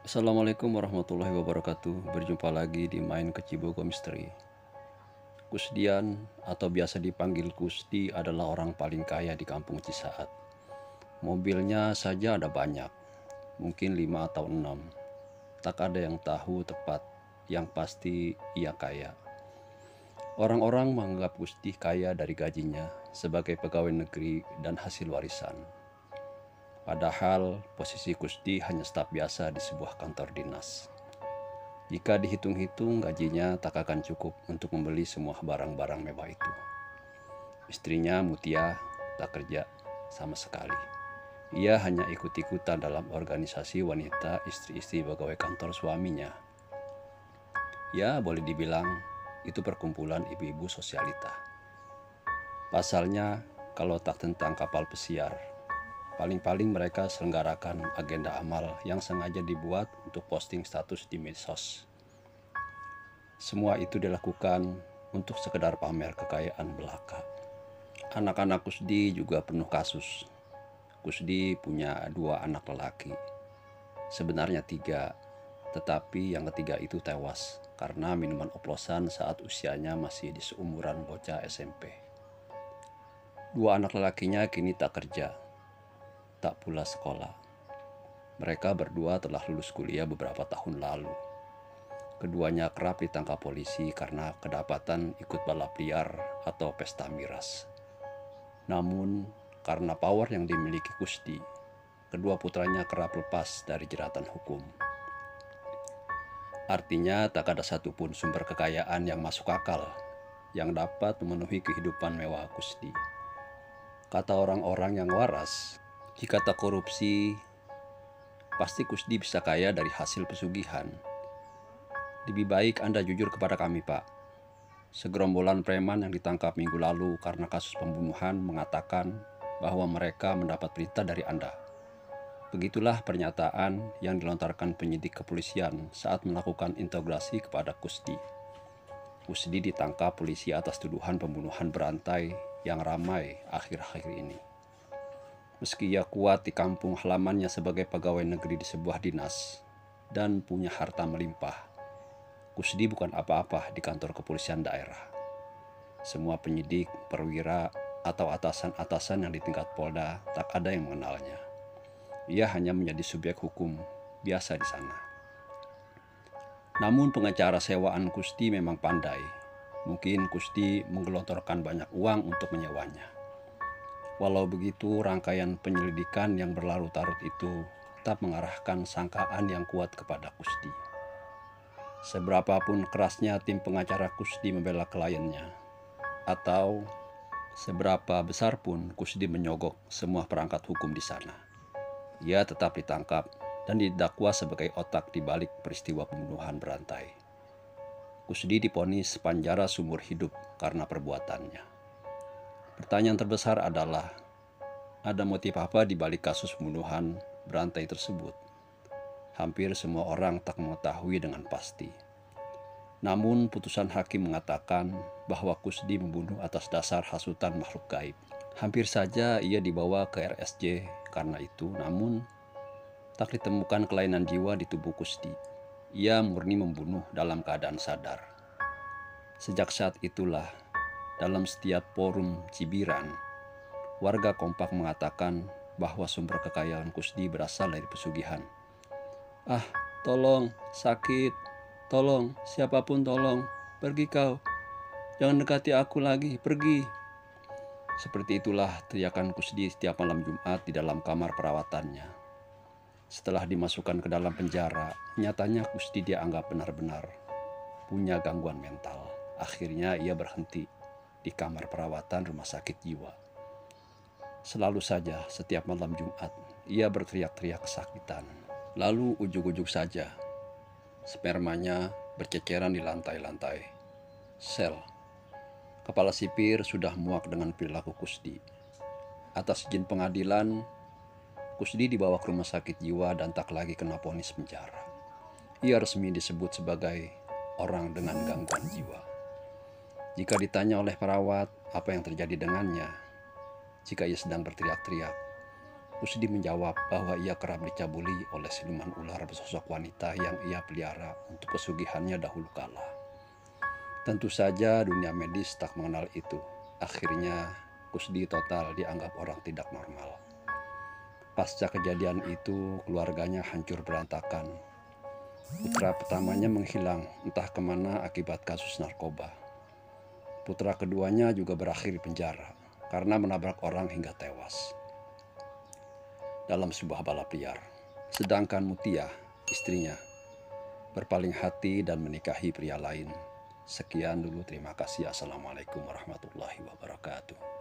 Assalamualaikum warahmatullahi wabarakatuh. Berjumpa lagi di Main Kecibogo Misteri. Kusdian atau biasa dipanggil Kusdi adalah orang paling kaya di kampung Cisaat. Mobilnya saja ada banyak, mungkin 5 atau 6. Tak ada yang tahu tepat, yang pasti ia kaya. Orang-orang menganggap Kusdi kaya dari gajinya sebagai pegawai negeri dan hasil warisan. Padahal posisi Kusdi hanya staf biasa di sebuah kantor dinas. Jika dihitung-hitung, gajinya tak akan cukup untuk membeli semua barang-barang mewah itu. Istrinya Mutia tak kerja sama sekali. Ia hanya ikut-ikutan dalam organisasi wanita istri-istri pegawai kantor suaminya. Ya, boleh dibilang itu perkumpulan ibu-ibu sosialita. Pasalnya, kalau tak tentang kapal pesiar, paling-paling mereka selenggarakan agenda amal yang sengaja dibuat untuk posting status di medsos. Semua itu dilakukan untuk sekedar pamer kekayaan belaka. Anak-anak Kusdi juga penuh kasus. Kusdi punya 2 anak lelaki. Sebenarnya 3, tetapi yang ketiga itu tewas karena minuman oplosan saat usianya masih di seumuran bocah SMP. 2 anak lelakinya kini tak kerja, tak pula sekolah. Mereka berdua telah lulus kuliah beberapa tahun lalu. Keduanya kerap ditangkap polisi karena kedapatan ikut balap liar atau pesta miras. Namun, karena power yang dimiliki Kusdi, kedua putranya kerap lepas dari jeratan hukum. Artinya, tak ada satupun sumber kekayaan yang masuk akal yang dapat memenuhi kehidupan mewah Kusdi. Kata orang-orang yang waras, jika tak korupsi, pasti Kusdi bisa kaya dari hasil pesugihan. Lebih baik Anda jujur kepada kami, Pak. Segerombolan preman yang ditangkap minggu lalu karena kasus pembunuhan mengatakan bahwa mereka mendapat perintah dari Anda. Begitulah pernyataan yang dilontarkan penyidik kepolisian saat melakukan integrasi kepada Kusdi. Kusdi ditangkap polisi atas tuduhan pembunuhan berantai yang ramai akhir-akhir ini. Meski ia kuat di kampung halamannya sebagai pegawai negeri di sebuah dinas dan punya harta melimpah, Kusdi bukan apa-apa di kantor kepolisian daerah. Semua penyidik, perwira, atau atasan-atasan yang di tingkat Polda tak ada yang mengenalnya. Ia hanya menjadi subjek hukum biasa di sana. Namun pengacara sewaan Kusdi memang pandai. Mungkin Kusdi menggelontorkan banyak uang untuk menyewanya. Walau begitu, rangkaian penyelidikan yang berlarut-larut itu tetap mengarahkan sangkaan yang kuat kepada Kusdi. Seberapapun kerasnya tim pengacara Kusdi membela kliennya, atau seberapa besar pun Kusdi menyogok semua perangkat hukum di sana, ia tetap ditangkap dan didakwa sebagai otak di balik peristiwa pembunuhan berantai. Kusdi divonis penjara seumur hidup karena perbuatannya. Pertanyaan terbesar adalah, ada motif apa di balik kasus pembunuhan berantai tersebut? Hampir semua orang tak mengetahui dengan pasti. Namun putusan hakim mengatakan bahwa Kusdi membunuh atas dasar hasutan makhluk gaib. Hampir saja ia dibawa ke RSJ karena itu, namun tak ditemukan kelainan jiwa di tubuh Kusdi. Ia murni membunuh dalam keadaan sadar. Sejak saat itulah, dalam setiap forum cibiran, warga kompak mengatakan bahwa sumber kekayaan Kusdi berasal dari pesugihan. Ah, tolong, sakit, tolong, siapapun tolong, pergi kau, jangan dekati aku lagi, pergi. Seperti itulah teriakan Kusdi setiap malam Jumat di dalam kamar perawatannya. Setelah dimasukkan ke dalam penjara, nyatanya Kusdi dianggap benar-benar punya gangguan mental. Akhirnya ia berhenti di kamar perawatan rumah sakit jiwa. Selalu saja setiap malam Jumat, ia berteriak-teriak kesakitan. Lalu ujuk-ujuk saja, spermanya berceceran di lantai-lantai sel. Kepala sipir sudah muak dengan perilaku Kusdi. Atas izin pengadilan, Kusdi dibawa ke rumah sakit jiwa dan tak lagi kena vonis penjara. Ia resmi disebut sebagai orang dengan gangguan jiwa. Jika ditanya oleh perawat apa yang terjadi dengannya, jika ia sedang berteriak-teriak, Kusdi menjawab bahwa ia kerap dicabuli oleh siluman ular bersosok wanita yang ia pelihara untuk pesugihannya dahulu kala. Tentu saja dunia medis tak mengenal itu. Akhirnya Kusdi total dianggap orang tidak normal. Pasca kejadian itu, keluarganya hancur berantakan. Putra pertamanya menghilang entah kemana akibat kasus narkoba. Putra keduanya juga berakhir di penjara karena menabrak orang hingga tewas dalam sebuah balap liar. Sedangkan Mutia, istrinya, berpaling hati dan menikahi pria lain. Sekian dulu, terima kasih. Assalamualaikum warahmatullahi wabarakatuh.